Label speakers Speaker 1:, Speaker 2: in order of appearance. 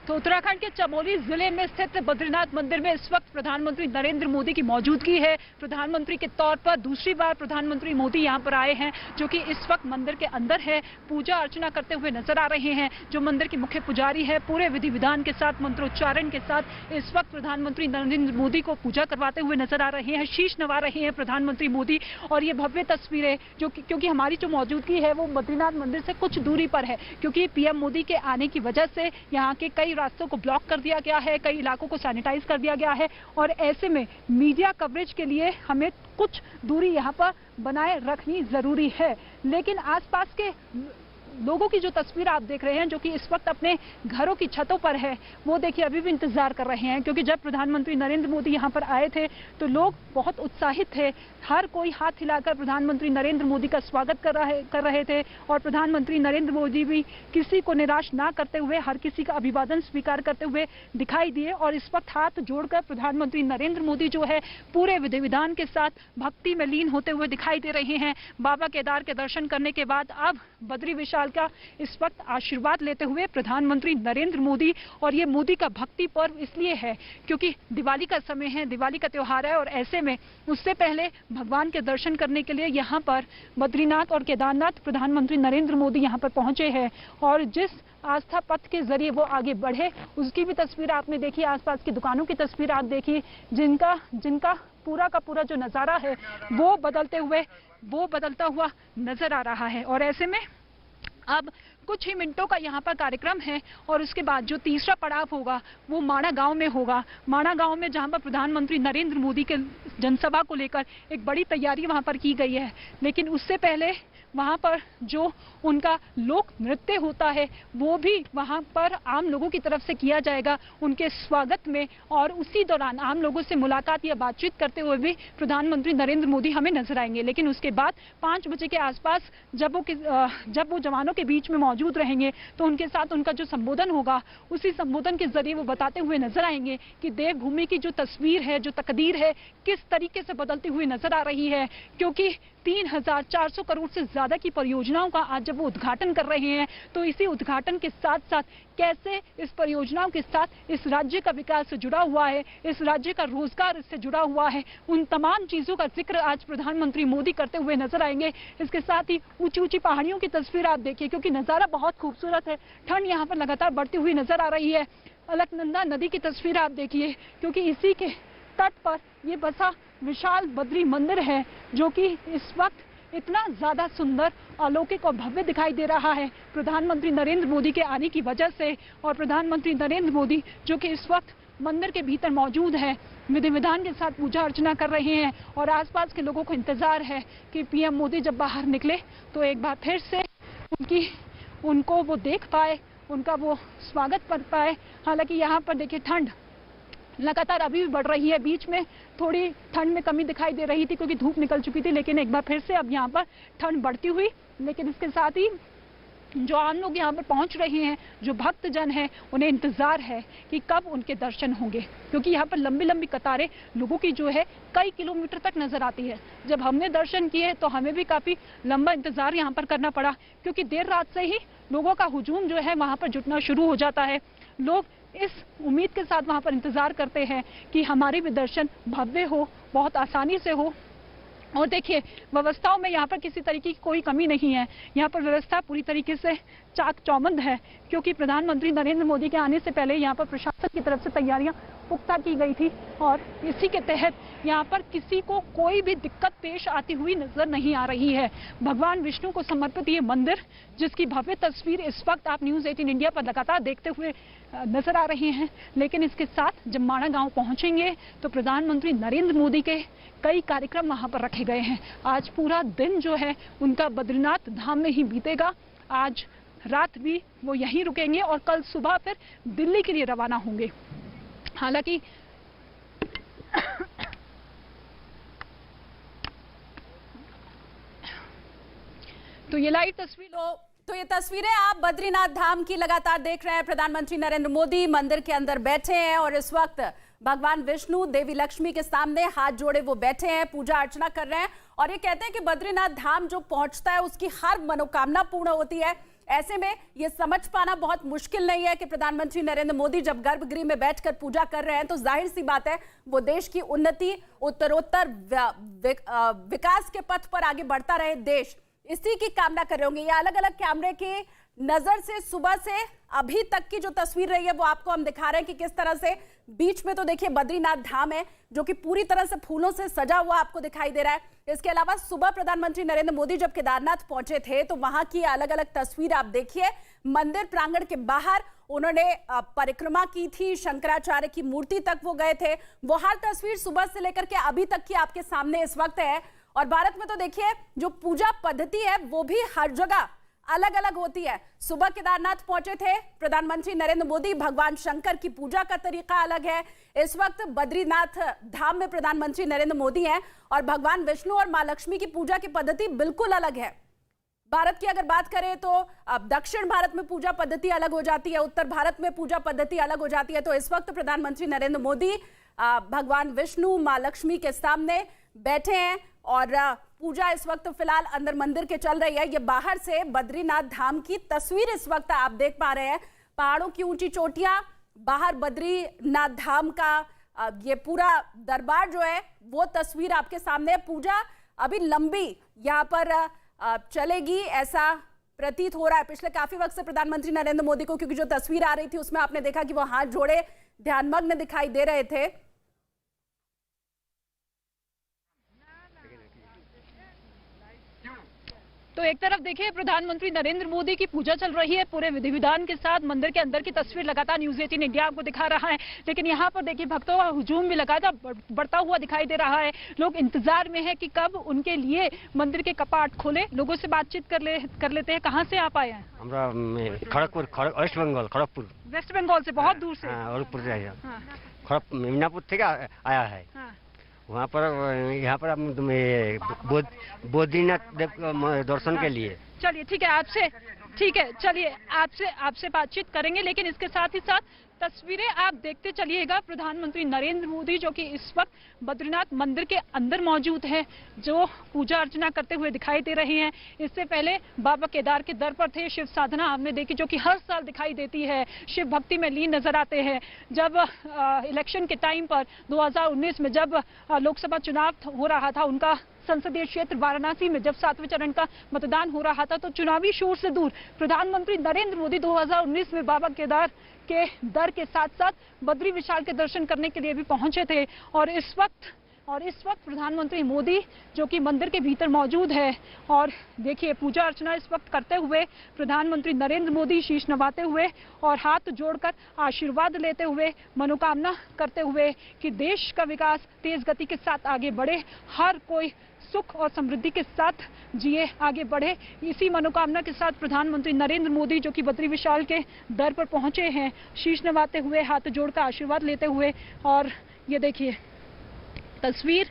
Speaker 1: तो उत्तराखंड के चमोली जिले में स्थित बद्रीनाथ मंदिर में इस वक्त प्रधानमंत्री नरेंद्र मोदी की मौजूदगी है। प्रधानमंत्री के तौर पर दूसरी बार प्रधानमंत्री मोदी यहां पर आए हैं, जो कि इस वक्त मंदिर के अंदर है, पूजा अर्चना करते हुए नजर आ रहे हैं। जो मंदिर के मुख्य पुजारी है, पूरे विधि विधान के साथ, मंत्रोच्चारण के साथ इस वक्त प्रधानमंत्री नरेंद्र मोदी को पूजा करवाते हुए नजर आ रहे हैं, शीश नवा रहे हैं प्रधानमंत्री मोदी। और ये भव्य तस्वीरें जो क्योंकि हमारी जो मौजूदगी है वो बद्रीनाथ मंदिर से कुछ दूरी पर है, क्योंकि पीएम मोदी के आने की वजह से यहाँ के कई रास्तों को ब्लॉक कर दिया गया है, कई इलाकों को सैनिटाइज कर दिया गया है और ऐसे में मीडिया कवरेज के लिए हमें कुछ दूरी यहाँ पर बनाए रखनी जरूरी है। लेकिन आसपास के लोगों की जो तस्वीर आप देख रहे हैं, जो कि इस वक्त अपने घरों की छतों पर है, वो देखिए अभी भी इंतजार कर रहे हैं, क्योंकि जब प्रधानमंत्री नरेंद्र मोदी यहाँ पर आए थे तो लोग बहुत उत्साहित थे। हर कोई हाथ हिलाकर प्रधानमंत्री नरेंद्र मोदी का स्वागत कर रहे थे और प्रधानमंत्री नरेंद्र मोदी भी किसी को निराश ना करते हुए हर किसी का अभिवादन स्वीकार करते हुए दिखाई दिए। और इस वक्त हाथ जोड़कर प्रधानमंत्री नरेंद्र मोदी जो है पूरे विधि विधान के साथ भक्ति में लीन होते हुए दिखाई दे रहे हैं। बाबा केदार के दर्शन करने के बाद अब बद्री विशाल का इस वक्त आशीर्वाद लेते हुए प्रधानमंत्री नरेंद्र मोदी। और ये मोदी का भक्ति पर्व इसलिए है क्योंकि दिवाली का समय है, दिवाली का त्योहार है और ऐसे में उससे पहले भगवान के दर्शन करने के लिए यहाँ पर बद्रीनाथ और केदारनाथ प्रधानमंत्री नरेंद्र मोदी यहाँ पर पहुंचे हैं। और जिस आस्था पथ के जरिए वो आगे बढ़े उसकी भी तस्वीर आपने देखी, आसपास की दुकानों की तस्वीर आप देखी, जिनका पूरा का पूरा जो नजारा है वो बदलता हुआ नजर आ रहा है। और ऐसे में अब कुछ ही मिनटों का यहाँ पर कार्यक्रम है और उसके बाद जो तीसरा पड़ाव होगा वो माणा गांव में होगा। माणा गांव में जहाँ पर प्रधानमंत्री नरेंद्र मोदी के जनसभा को लेकर एक बड़ी तैयारी वहाँ पर की गई है, लेकिन उससे पहले वहाँ पर जो उनका लोक नृत्य होता है वो भी वहाँ पर आम लोगों की तरफ से किया जाएगा उनके स्वागत में। और उसी दौरान आम लोगों से मुलाकात या बातचीत करते हुए भी प्रधानमंत्री नरेंद्र मोदी हमें नजर आएंगे। लेकिन उसके बाद 5 बजे के आसपास जब वो जवानों के बीच में मौजूद रहेंगे तो उनके साथ उनका जो संबोधन होगा उसी संबोधन के जरिए वो बताते हुए नजर आएंगे कि देवभूमि की जो तस्वीर है, जो तकदीर है, किस तरीके से बदलती हुई नजर आ रही है। क्योंकि 3400 करोड़ से ज्यादा की परियोजनाओं का आज जब वो उद्घाटन कर रहे हैं तो इसी उद्घाटन के साथ साथ कैसे इस परियोजनाओं के साथ इस राज्य का विकास से जुड़ा हुआ है, इस राज्य का रोजगार इससे जुड़ा हुआ है, उन तमाम चीजों का जिक्र आज प्रधानमंत्री मोदी करते हुए नजर आएंगे। इसके साथ ही ऊंची ऊंची पहाड़ियों की तस्वीर आप देखिए, क्योंकि नजारा बहुत खूबसूरत है, ठंड यहाँ पर लगातार बढ़ती हुई नजर आ रही है। अलकनंदा नदी की तस्वीर आप देखिए, क्योंकि इसी के तट पर ये बसा विशाल बद्री मंदिर है, जो कि इस वक्त इतना ज्यादा सुंदर, अलौकिक और भव्य दिखाई दे रहा है प्रधानमंत्री नरेंद्र मोदी के आने की वजह से। और प्रधानमंत्री नरेंद्र मोदी जो कि इस वक्त मंदिर के भीतर मौजूद है, विधि विधान के साथ पूजा अर्चना कर रहे हैं और आसपास के लोगों को इंतजार है कि पीएम मोदी जब बाहर निकले तो एक बार फिर से उनको वो देख पाए, उनका वो स्वागत कर पाए। हालांकि यहाँ पर देखिए ठंड लगातार अभी भी बढ़ रही है, बीच में थोड़ी ठंड में कमी दिखाई दे रही थी क्योंकि धूप निकल चुकी थी, लेकिन एक बार फिर से अब यहाँ पर ठंड बढ़ती हुई। लेकिन इसके साथ ही जो आम लोग यहाँ पर पहुंच रहे हैं, जो भक्तजन हैं, उन्हें इंतजार है कि कब उनके दर्शन होंगे, क्योंकि यहाँ पर लंबी लंबी कतारें लोगों की जो है कई किलोमीटर तक नजर आती है। जब हमने दर्शन किए तो हमें भी काफी लंबा इंतजार यहाँ पर करना पड़ा, क्योंकि देर रात से ही लोगों का हुजूम जो है वहाँ पर जुटना शुरू हो जाता है। लोग इस उम्मीद के साथ वहाँ पर इंतजार करते हैं कि हमारे भी दर्शन भव्य हो, बहुत आसानी से हो। और देखिए व्यवस्थाओं में यहाँ पर किसी तरीके की कोई कमी नहीं है, यहाँ पर व्यवस्था पूरी तरीके से चाक चौबंद है, क्योंकि प्रधानमंत्री नरेंद्र मोदी के आने से पहले यहाँ पर प्रशासन की तरफ से तैयारियां पुख्ता की गई थी और इसी के तहत यहाँ पर किसी को कोई भी दिक्कत पेश आती हुई नजर नहीं आ रही है। भगवान विष्णु को समर्पित ये मंदिर, जिसकी भव्य तस्वीर इस वक्त आप न्यूज़ 18 इंडिया पर लगातार देखते हुए नजर आ रहे हैं। लेकिन इसके साथ जब माणा गांव पहुंचेंगे तो प्रधानमंत्री नरेंद्र मोदी के कई कार्यक्रम वहां पर रखे गए हैं। आज पूरा दिन जो है उनका बद्रीनाथ धाम में ही बीतेगा। आज रात भी वो यहीं रुकेंगे और कल सुबह फिर दिल्ली के लिए रवाना होंगे। हालांकि तो ये लाइव तस्वीर
Speaker 2: तो ये तस्वीरें आप बद्रीनाथ धाम की लगातार देख रहे हैं। प्रधानमंत्री नरेंद्र मोदी मंदिर के अंदर बैठे हैं और इस वक्त भगवान विष्णु, देवी लक्ष्मी के सामने हाथ जोड़े वो बैठे हैं, पूजा अर्चना कर रहे हैं। और ये कहते हैं कि बद्रीनाथ धाम जो पहुंचता है उसकी हर मनोकामना पूर्ण होती है। ऐसे में ये समझ पाना बहुत मुश्किल नहीं है कि प्रधानमंत्री नरेंद्र मोदी जब गर्भगृह में बैठकर पूजा कर रहे हैं तो जाहिर सी बात है वो देश की उन्नति, उत्तरोत्तर विकास के पथ पर आगे बढ़ता रहे देश, इसी की कामना कर रहे होंगे। ये अलग अलग कैमरे की नजर से सुबह से अभी तक की जो तस्वीर रही है वो आपको हम दिखा रहे हैं कि किस तरह से बीच में तो देखिए बद्रीनाथ धाम है जो कि पूरी तरह से फूलों से सजा हुआ आपको दिखाई दे रहा है। इसके अलावा सुबह प्रधानमंत्री नरेंद्र मोदी जब केदारनाथ पहुंचे थे तो वहां की अलग अलग तस्वीर आप देखिए। मंदिर प्रांगण के बाहर उन्होंने परिक्रमा की थी, शंकराचार्य की मूर्ति तक वो गए थे। वो हर तस्वीर सुबह से लेकर के अभी तक की आपके सामने इस वक्त है। और भारत में तो देखिए जो पूजा पद्धति है वो भी हर जगह अलग अलग होती है। सुबह केदारनाथ पहुंचे थे प्रधानमंत्री नरेंद्र मोदी, भगवान शंकर की पूजा का तरीका अलग है। इस वक्त बद्रीनाथ धाम में प्रधानमंत्री नरेंद्र मोदी हैं और भगवान विष्णु और मां लक्ष्मी की पूजा की पद्धति बिल्कुल अलग है। भारत की अगर बात करें तो अब दक्षिण भारत में पूजा पद्धति अलग हो जाती है, उत्तर भारत में पूजा पद्धति अलग हो जाती है। तो इस वक्त प्रधानमंत्री नरेंद्र मोदी भगवान विष्णु, मां लक्ष्मी के सामने बैठे हैं और पूजा इस वक्त फिलहाल अंदर मंदिर के चल रही है। ये बाहर से बद्रीनाथ धाम की तस्वीर इस वक्त आप देख पा रहे हैं। पहाड़ों की ऊंची चोटियां, बाहर बद्रीनाथ धाम का ये पूरा दरबार जो है वो तस्वीर आपके सामने है। पूजा अभी लंबी यहाँ पर चलेगी ऐसा प्रतीत हो रहा है। पिछले काफी वक्त से प्रधानमंत्री नरेंद्र मोदी को, क्योंकि जो तस्वीर आ रही थी उसमें आपने देखा कि वो हाथ जोड़े ध्यानमग्न दिखाई दे रहे थे।
Speaker 1: तो एक तरफ देखिए प्रधानमंत्री नरेंद्र मोदी की पूजा चल रही है पूरे विधि विधान के साथ। मंदिर के अंदर की तस्वीर लगातार न्यूज़ 18 इंडिया आपको दिखा रहा है, लेकिन यहाँ पर देखिए भक्तों का हुजूम भी लगातार बढ़ता हुआ दिखाई दे रहा है। लोग इंतजार में है कि कब उनके लिए मंदिर के कपाट खोले। लोगों से बातचीत कर लेते हैं। कहाँ से आप आए हैं?
Speaker 3: खड़गपुर, वेस्ट बंगाल, खड़गपुर।
Speaker 1: वेस्ट बंगाल से बहुत दूर से?
Speaker 3: मीनापुर थे आया है। वहाँ पर यहाँ पर बद्रीनाथ देव दर्शन के लिए।
Speaker 1: चलिए ठीक है चलिए आपसे बातचीत करेंगे, लेकिन इसके साथ ही साथ तस्वीरें आप देखते चलिएगा। प्रधानमंत्री नरेंद्र मोदी जो कि इस वक्त बद्रीनाथ मंदिर के अंदर मौजूद है, जो पूजा अर्चना करते हुए दिखाई दे रहे हैं। इससे पहले बाबा केदार के दर पर थे। शिव साधना हमने देखी जो कि हर साल दिखाई देती है, शिव भक्ति में लीन नजर आते हैं। जब इलेक्शन के टाइम पर 2019 में जब लोकसभा चुनाव हो रहा था, उनका संसदीय क्षेत्र वाराणसी में जब 7वें चरण का मतदान हो रहा था, तो चुनावी शोर से दूर प्रधानमंत्री नरेंद्र मोदी 2019 में बाबा केदार के दर के साथ साथ बद्री विशाल के दर्शन करने के लिए भी पहुंचे थे। और इस वक्त प्रधानमंत्री मोदी जो कि मंदिर के भीतर मौजूद है और देखिए पूजा अर्चना इस वक्त करते हुए प्रधानमंत्री नरेंद्र मोदी शीश नवाते हुए और हाथ जोड़कर आशीर्वाद लेते हुए, मनोकामना करते हुए कि देश का विकास तेज गति के साथ आगे बढ़े, हर कोई सुख और समृद्धि के साथ जिए, आगे बढ़े। इसी मनोकामना के साथ प्रधानमंत्री नरेंद्र मोदी जो कि बद्री विशाल के दर पर पहुंचे हैं, शीश नवाते हुए, हाथ जोड़कर आशीर्वाद लेते हुए। और ये देखिए तस्वीर